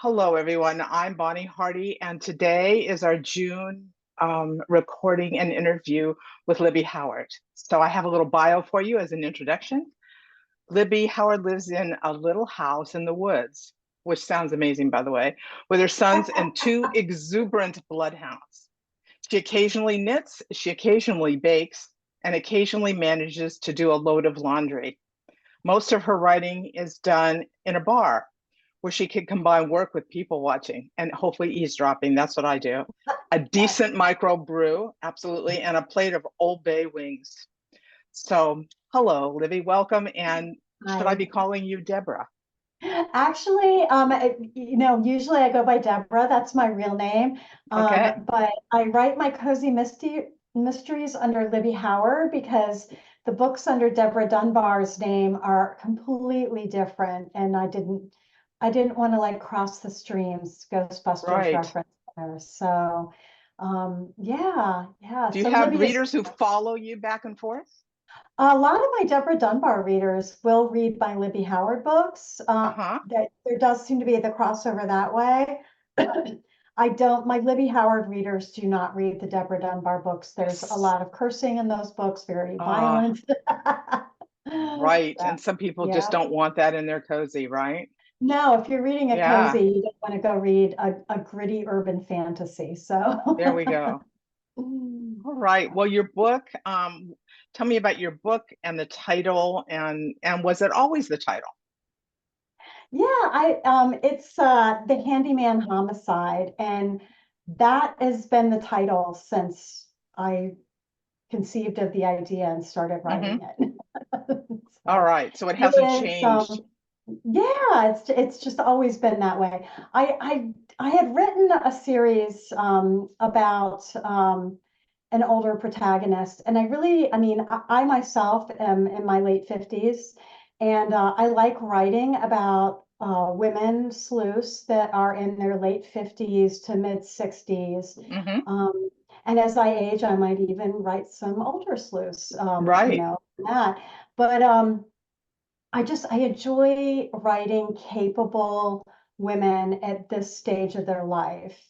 Hello, everyone. I'm Bonnie Hardy, and today is our June recording and interview with Libby Howard. So I have a little bio for you as an introduction. Libby Howard lives in a little house in the woods, which sounds amazing, by the way, with her sons and two exuberant bloodhounds. She occasionally knits, she occasionally bakes, and occasionally manages to do a load of laundry. Most of her writing is done in a bar where she can combine work with people watching and hopefully eavesdropping. That's what I do. A decent micro brew, absolutely, and a plate of Old Bay wings. So, hello, Libby, welcome. And should I Hi. be calling you Deborah? Actually, usually I go by Deborah. That's my real name. Okay, But I write my cozy mysteries under Libby Howard because the books under Deborah Dunbar's name are completely different, and I didn't want to like cross the streams, Ghostbusters right. reference there. So, yeah, yeah. Do you So have Libby is readers who follow you back and forth? a lot of my Deborah Dunbar readers will read my Libby Howard books. Uh-huh. That there does seem to be the crossover that way. I don't, my Libby Howard readers do not read the Deborah Dunbar books. There's a lot of cursing in those books, very Uh, violent. right. That, And some people just yeah. don't want that in their cozy, right? No, if you're reading a Yeah, cozy, you don't want to go read a gritty urban fantasy. So, there we go. All right. Well, your book, tell me about your book and the title and was it always the title? yeah, it's The Handyman Homicide, and that has been the title since I conceived of the idea and started Hmm. writing it. All So right. So it it hasn't is, changed. yeah, it's just always been that way. I had written a series about an older protagonist, and I mean, I myself am in my late 50s, and I like writing about women sleuths that are in their late 50s to mid 60s. Hmm. Um, and as I age, I might even write some older sleuths, Right. that. But I enjoy writing capable women at this stage of their life.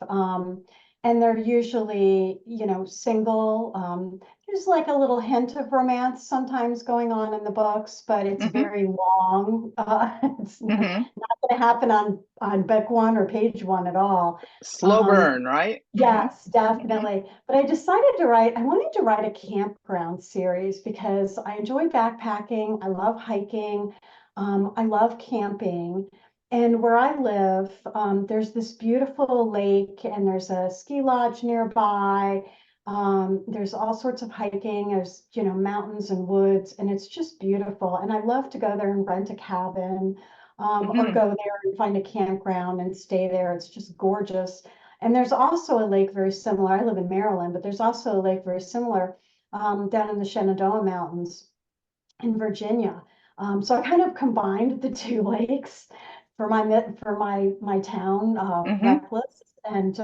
And they're usually, single. There's like a little hint of romance sometimes going on in the books, but it's Hmm. very long. It's not Hmm. going to happen on book one or page one at all. Slow Um, burn, right? Hmm. Yes, Hmm. definitely. But I wanted to write a campground series because I enjoy backpacking. I love hiking. I love camping. And where I live, there's this beautiful lake and there's a ski lodge nearby. There's all sorts of hiking. There's, mountains and woods, and it's just beautiful. And I love to go there and rent a cabin, or Hmm. go there and find a campground and stay there. It's just gorgeous. And there's also a lake very similar. I live in Maryland, but there's also a lake very similar down in the Shenandoah Mountains in Virginia. So I kind of combined the two lakes for my town, Hmm. Reckless, and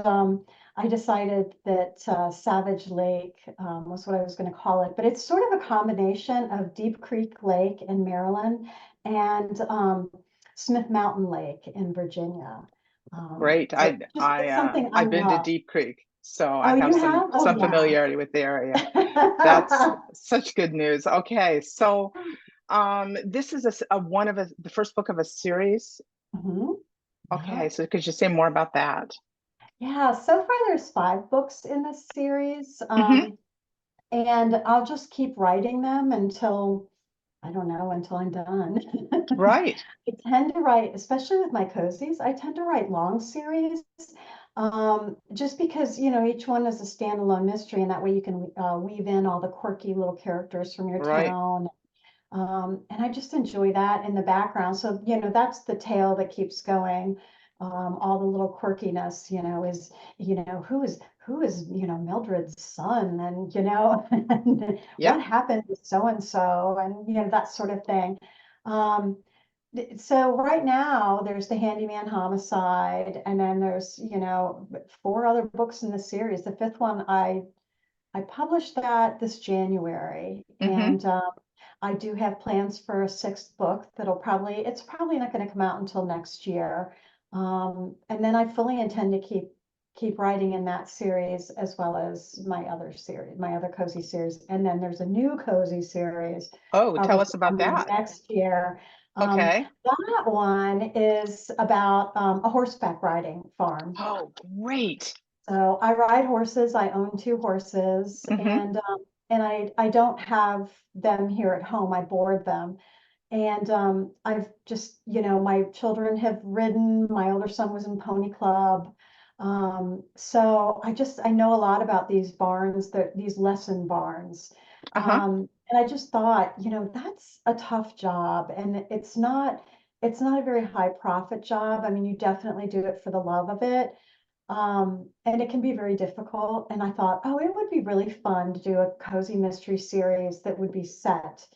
I decided that Savage Lake was what I was going to call it. But it's sort of a combination of Deep Creek Lake in Maryland and Smith Mountain Lake in Virginia. Great. So it's something I I've been to love. Deep Creek, so I Oh, have you have? Oh, some yeah. familiarity with the area. That's such good news. Okay, so this is the first book of a series. Mhm. Yeah. Okay, so could you say more about that? Yeah, so far there's 5 books in this series, Hmm. and I'll just keep writing them until, I don't know, until I'm done. Right. I tend to write, especially with my cozies, I tend to write long series, just because, each one is a standalone mystery, and that way you can weave in all the quirky little characters from your Right. town. And I just enjoy that in the background. So, that's the tale that keeps going. All the little quirkiness, who is, Mildred's son, and, and what Yep. happened to so and so, and, that sort of thing. Um, so right now there's the Handyman Homicide, and then there's, 4 other books in the series. The fifth one, I published that this January, Hmm. and I do have plans for a 6th book it's probably not going to come out until next year. And then I fully intend to keep writing in that series as well as my other series, my other cozy series. And then there's a new cozy series Oh, tell probably us about coming that. next year. Okay. That one is about a horseback riding farm. Oh, great. So I ride horses. I own two horses, Hmm. and I don't have them here at home. I board them. And I've just, my children have ridden. My older son was in pony club. So I know a lot about these barns, these lesson barns. Uh-huh. And I just thought, that's a tough job, and it's not a very high profit job. I mean, you definitely do it for the love of it. And it can be very difficult. And I thought, oh, it would be really fun to do a cozy mystery series that would be set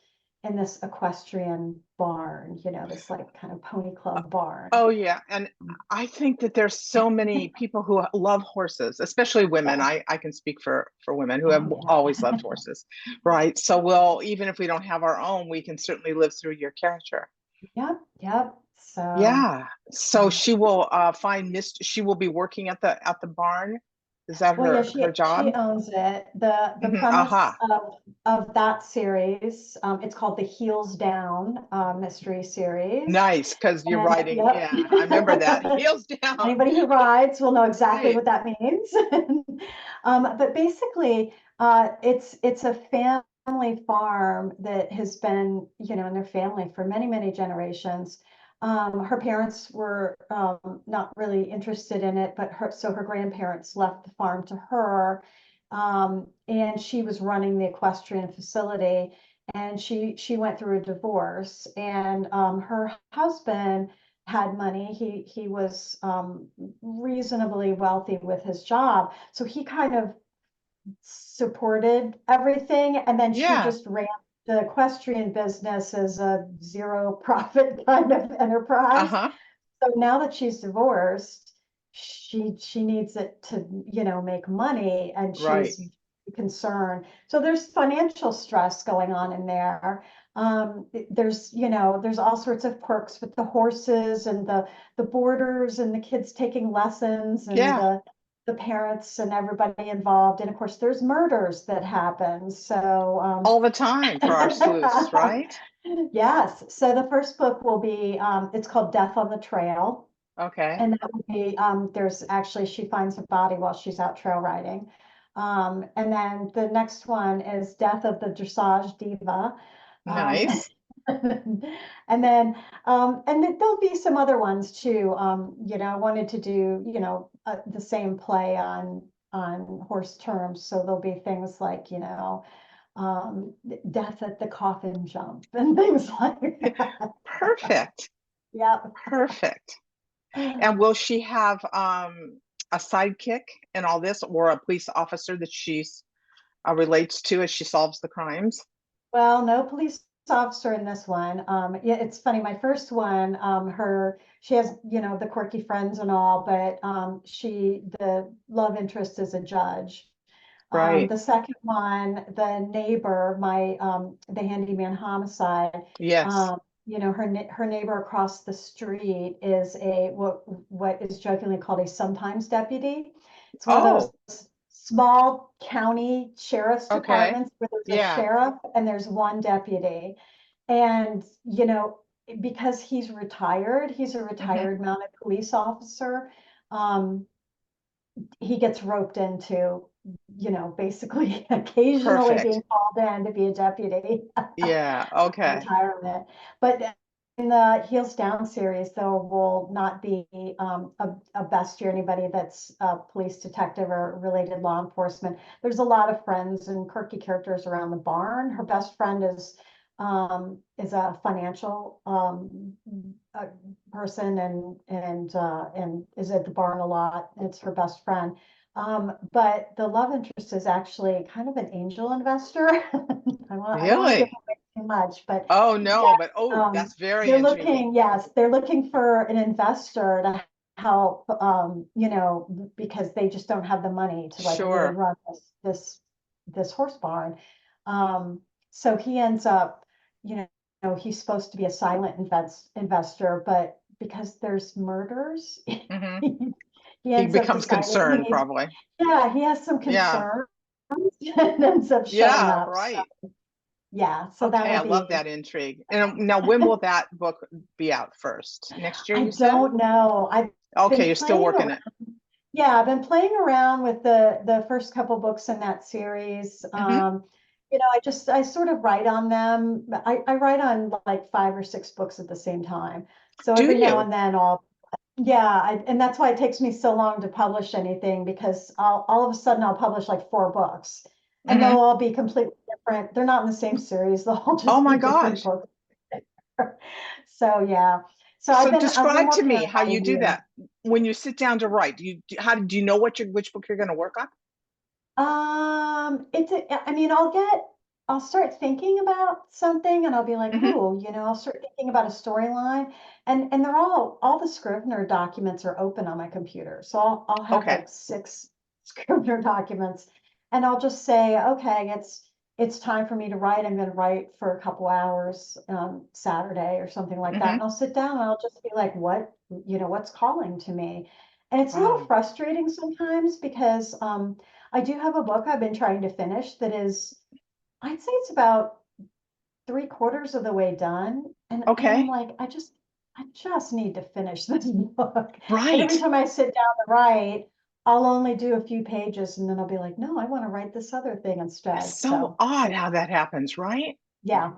in this equestrian barn, this like kind of pony club barn. Oh yeah, and I think that there's so many people who love horses, especially women. Yeah. I can speak for women who have Oh, always yeah. loved horses, right? So we'll, even if we don't have our own, we can certainly live through your character. Yep, yep. So, Yeah. So she will find Miss. She will be working at the barn. Is that well, yeah, her she job? owns it. The Hmm. premise Aha. of that series, it's called the Heels Down mystery series. Nice, because you're And writing. yep. Yeah, I remember that. Heels down. Anybody who rides will know exactly Right. what that means. But basically, it's a family farm that has been, in their family for many, many generations. Her parents were not really interested in it, but her grandparents left the farm to her, and she was running the equestrian facility. And she went through a divorce, and her husband had money. He was reasonably wealthy with his job, so he kind of supported everything. And then she Yeah. just ran the equestrian business as a zero profit kind of enterprise. Uh-huh. So now that she's divorced, she needs it to, make money, and Right. she's concerned. So there's financial stress going on in there. There's all sorts of quirks with the horses and the boarders and the kids taking lessons and Yeah. the parents and everybody involved. And of course, there's murders that happen. So All the time for our sleuths, right? yes. So the first book will be, it's called Death on the Trail. Okay. And that would be, there's actually, she finds a body while she's out trail riding. And then the next one is Death of the Dressage Diva. Um, Nice. and then there'll be some other ones too. I wanted to do, the same play on horse terms. So there'll be things like, death at the coffin jump and things like that. Perfect. Yep. Perfect. And will she have a sidekick in all this, or a police officer that she's relates to as she solves the crimes? Well, no police officer in this one. Yeah, it's funny. My first one, she has, the quirky friends and all, but the love interest is a judge. Right. The second one, the neighbor, the handyman homicide, Yes. um, her neighbor across the street is what is jokingly called a sometimes deputy. It's one of those Oh, small county sheriff's okay. departments where there's a Yeah. sheriff and there's one deputy. And, because he's a Hmm. retired mounted police officer. Um, he gets roped into, basically occasionally being Perfect. called in to be a deputy Yeah. Okay. retirement. But in the Heels Down series, there will not be a bestie or anybody that's a police detective or related law enforcement. There's a lot of friends and quirky characters around the barn. Her best friend is a financial uh, person, and is at the barn a lot. It's her best friend. But the love interest is actually kind of an angel investor. I don't want to give Really? away too much, but Oh yeah, no, but oh, that's very intriguing. they're looking for an investor to help, because they just don't have the money to like really Sure. run this horse barn. Um, so he ends up, he's supposed to be a silent investor, but because there's murders. Hmm. He He ends up becomes deciding he concerned, needs, probably. yeah, he has some Yeah. concerns and ends up showing Yeah, up. So right. yeah, so Okay, that'll I love be, that intrigue. And now, when will that book be out first? Next year, I you said? don't know. I've Okay, been you're still playing working around. it. Yeah, I've been playing around with the first couple books in that series. Hmm. I sort of write on them. I write on like 5 or 6 books at the same time. So Do every now you? and then and that's why it takes me so long to publish anything because all of a sudden I'll publish like 4 books and they'll Hmm. all be completely different. They're not in the same series. They'll all Oh just my be different gosh. books. So yeah. So So I've been describe to working on me how about you a do year. that when you sit down to write. Do you know which book you're going to work on? I mean, I'll start thinking about something and I'll be like, Hmm. ooh, I'll start thinking about a storyline and all the Scrivener documents are open on my computer. So I'll have Okay. like 6 Scrivener documents and I'll just say, okay, it's time for me to write. I'm going to write for a couple hours, Saturday or something like that. And Hmm. I'll sit down and I'll just be like, what's calling to me? And it's a little Wow. frustrating sometimes because, I do have a book I've been trying to finish that is, I'd say it's about 3/4 of the way done. And I'm Okay. like, I just need to finish this book. And every Right. time I sit down to write, I'll only do a few pages and then I'll be like, no, I want to write this other thing It's instead. so So odd how that happens, right? yeah,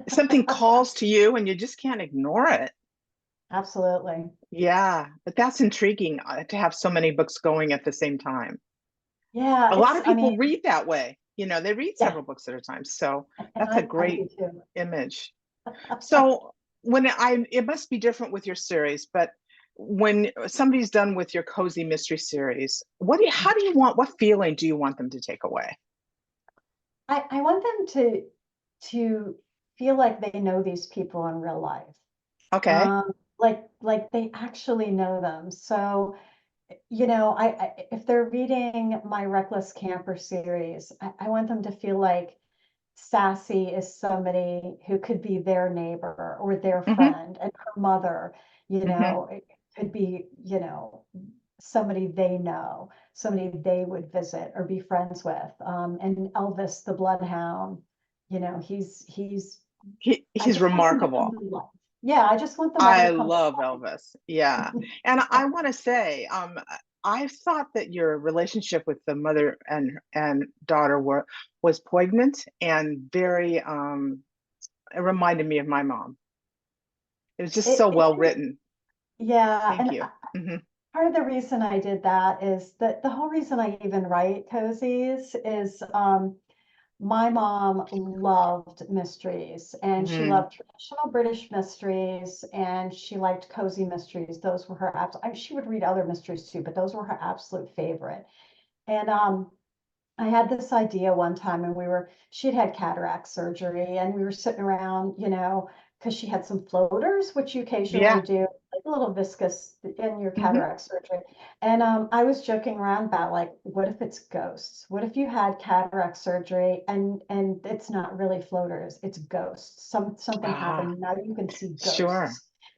Something calls to you and you just can't ignore it. absolutely. Yeah, but that's intriguing, to have so many books going at the same time. Yeah, A lot it's, of I mean, people read that way. They read yeah, several books at a time. So and that's a I do great too. image. So it must be different with your series, but when somebody's done with your cozy mystery series, how do you what feeling do you want them to take away? I want them to feel like they know these people in real life. Okay. Like they actually know them. So, if they're reading my Reckless Camper series, I want them to feel like Sassy is somebody who could be their neighbor or their Hmm. friend, and her mother, Hmm. it could be, somebody they know, somebody they would visit or be friends with. And Elvis the Bloodhound, he's I He's just want them to come remarkable. to life. Yeah, I just want them all to I come to love Elvis. Yeah. And I want to say, I thought that your relationship with the mother and daughter was poignant and very, it reminded me of my mom. It was just so it well is, written. yeah. Thank And you. Hmm. part of the reason I did that is that the whole reason I even write cozies is, my mom loved mysteries and she Hmm. loved traditional British mysteries and she liked cozy mysteries. Those were her she would read other mysteries too, but those were her absolute favorite. And I had this idea one time and she'd had cataract surgery and we were sitting around, because she had some floaters, which you occasionally Yeah. do, like a little viscous in your Hmm. cataract surgery. And I was joking around about like, what if it's ghosts? What if you had cataract surgery and it's not really floaters, it's ghosts. Something Ah, happened. Now you can see sure.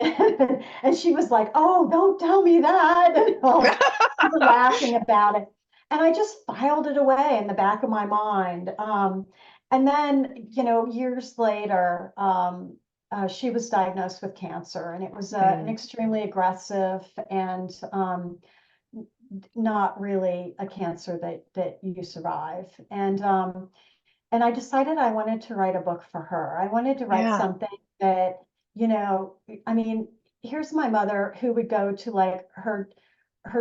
ghosts. And she was like, oh, don't tell me that. And we were laughing about it. And I just filed it away in the back of my mind. And then, years later, she was diagnosed with cancer, and it was an Mm, extremely aggressive and not really a cancer that you survive. And I decided I wanted to write a book for her. I wanted to write yeah. something that, you know, I mean, here's my mother who would go to like her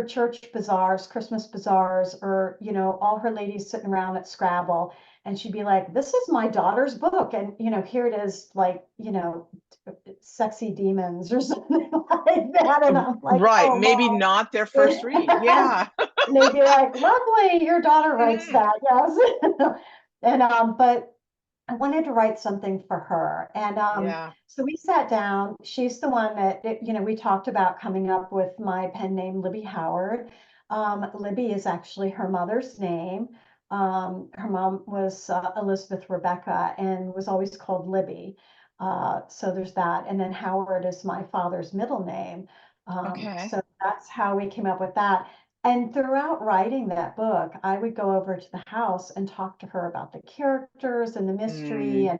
church bazaars, Christmas bazaars, or, all her ladies sitting around at Scrabble. And she'd be like, this is my daughter's book. And, here it is, like, sexy demons or something like that. And I'm like, Right. oh, Maybe not their first read. mom. Yeah. And they'd be like, lovely, your daughter writes Mm, that. Yes. And but I wanted to write something for her. And yeah. so we sat down. She's the one that, we talked about coming up with my pen name, Libby Howard. Libby is actually her mother's name. Her mom was Elizabeth Rebecca and was always called Libby. So there's that. And then Howard is my father's middle name. Okay. So that's how we came up with that. And throughout writing that book, I would go over to the house and talk to her about the characters and the mystery,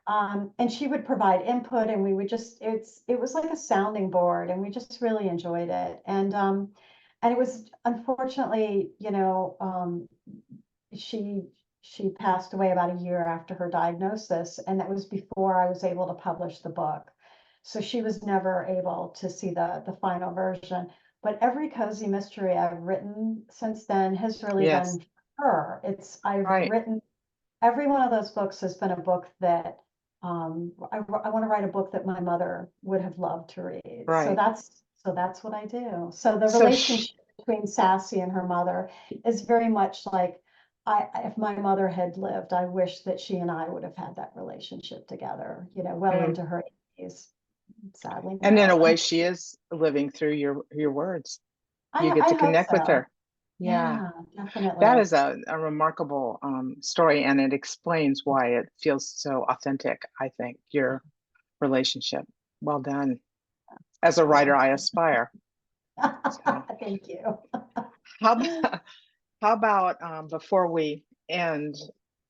Mm, and she would provide input, and we would just it was like a sounding board, and we just really enjoyed it. And it was unfortunately, she she passed away about a year after her diagnosis, and that was before I was able to publish the book. So she was never able to see the final version. But every cozy mystery I've written since then has really yes. been her. It's I've Right. written every one of those books has been a book that I want to write a book that my mother would have loved to read. Right. So that's what I do. So the So relationship between Sassy and her mother is very much like if my mother had lived, I wish that she and I would have had that relationship together, well mm, into her 80s. Sadly, and in a no. way, she is living through your words. You get I to hope connect with so. her. Yeah. Yeah, That definitely. is a remarkable story, and it explains why it feels so authentic, I think, your relationship. Well done. As a writer, Oh, I aspire. So, thank you. how about, how about before we end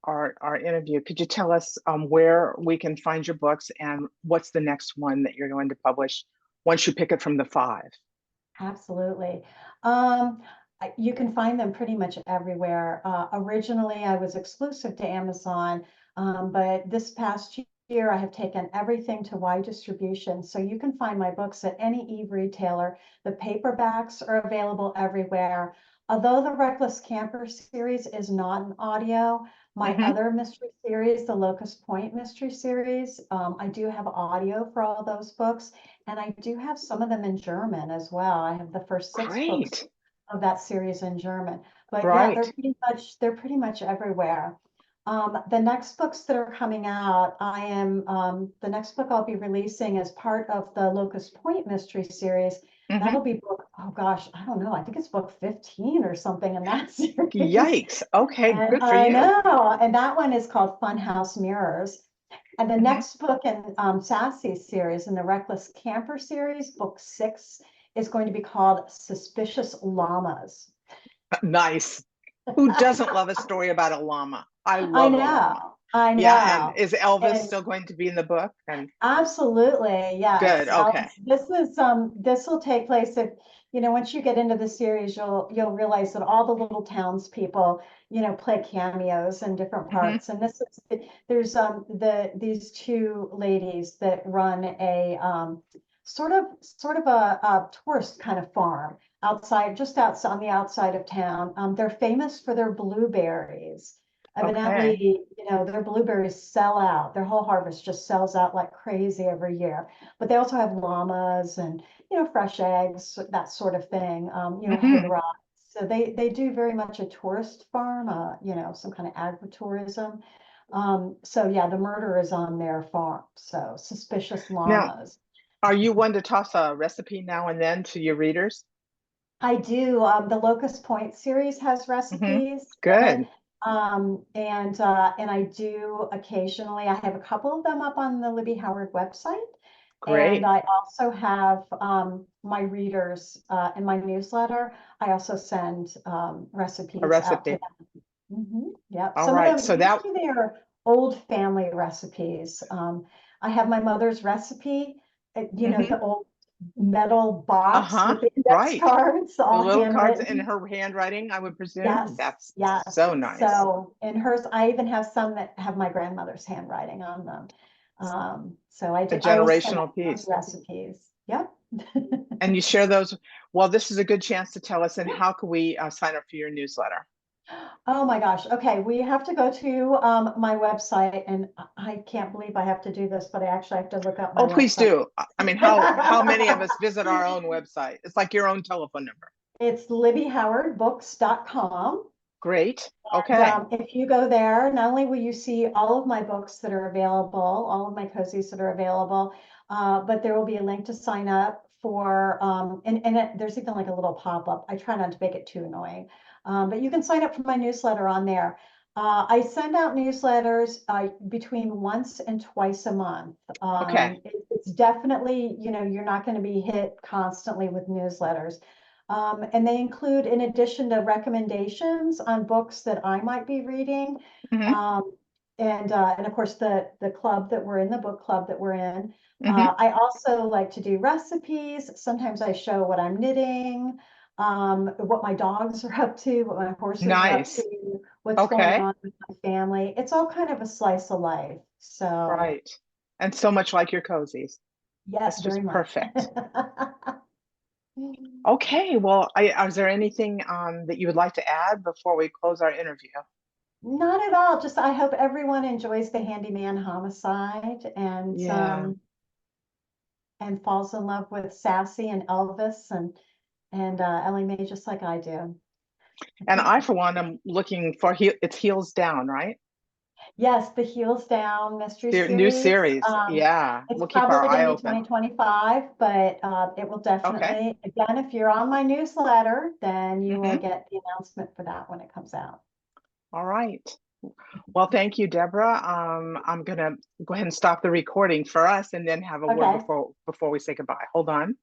our interview, could you tell us where we can find your books and what's the next one that you're going to publish once you pick it from the five? Absolutely. You can find them pretty much everywhere. Originally, I was exclusive to Amazon, but this past year, I have taken everything to wide distribution. So you can find my books at any e-retailer. The paperbacks are available everywhere. Although the Reckless Camper series is not an audio, my Hmm. other mystery series, the Locust Point mystery series, I do have audio for all those books. And I do have some of them in German as well. I have the first 6 books Great. of that series in German. But yeah, Right. they're pretty much everywhere. The next books that are coming out, the next book I'll be releasing as part of the Locust Point mystery series. Hmm. That'll be book, oh gosh, I don't know. I think it's book 15 or something in that series. Yikes. Okay, And good for I you. know, and that one is called Funhouse Mirrors. And the Hmm. next book in Sassy's series, in the Reckless Camper series, book 6, is going to be called Suspicious Llamas. Nice. Who doesn't love a story about a llama? I I love a llama. know, I Yeah, and know. is Elvis And still going to be in the book? And absolutely, good. yes. Okay. This will take place if, once you get into the series, you'll realize that all the little townspeople, play cameos in different Hmm. parts. And there's these two ladies that run a sort of a tourist kind of farm just outside on the outside of town. They're famous for their blueberries. Okay. Evidently, their blueberries sell out. Their whole harvest just sells out like crazy every year. But they also have llamas and, fresh eggs, that sort of thing, hay Hmm. rides. So they do very much a tourist farm, some kind of agritourism. So yeah, the murder is on their farm. So suspicious Now, llamas. are you one to toss a recipe now and then to your readers? I do. The Locust Point series has Hmm. recipes in it. Good. And I do occasionally, I have a couple of them up on the Libby Howard website. And Great. I also have my readers in my newsletter. I also send A recipes out to recipe. them. Yep. All Some of right. them, So that, usually they're old family recipes. I have my mother's recipe, hmm. the old metal box Uh-huh. with the index Right. cards, The all little cards in handwritten. her handwriting, I would presume. Yes, That's yes. so nice. So in hers, I even have some that have my grandmother's handwriting on them. So A I will send generational out those piece. recipes. Yep. And you share those. Well, this is a good chance to tell us, and how can we sign up for your newsletter? Oh my gosh. Okay, we have to go to my website, and I can't believe I have to do this, but I actually have to look up my Oh, please website. do. I mean, how many of us visit our own website? It's like your own telephone number. It's libbyhowardbooks.com. Great. And Okay. if you go there, not only will you see all of my books that are available, all of my cozies that are available, but there will be a link to sign up for, there's even like a little pop-up. I try not to make it too annoying, but you can sign up for my newsletter on there. I send out newsletters between once and twice a month. Okay. It's definitely, you're not going to be hit constantly with newsletters. And they include, in addition to recommendations on books that I might be reading, Hmm. um, and of course the club that we're in, the book club that we're in. Hmm. I also like to do recipes. Sometimes I show what I'm knitting, what my dogs are up to, what my horses are up to, Nice. what's going Okay. on with my family. It's all kind of a slice of life. So, Right. And so much like your cozies. yes, That's very just much. perfect. Okay. Well, is there anything that you would like to add before we close our interview? Not at all. Just I hope everyone enjoys the Handyman Homicide Yeah. and falls in love with Sassy and Elvis and Ellie Mae just like I do. And I, for one, am looking for it's Heels Down, right? Yes, the Heels Down mystery New series. series. Yeah. It's We'll keep our probably going eye to be open. 2025, but it will Okay. definitely, again, if you're on my newsletter, then you will Hmm. get the announcement for that when it comes out. All right. Well, thank you, Deborah. I'm gonna go ahead and stop the recording for us and then have a word Okay. before we say goodbye. Hold on.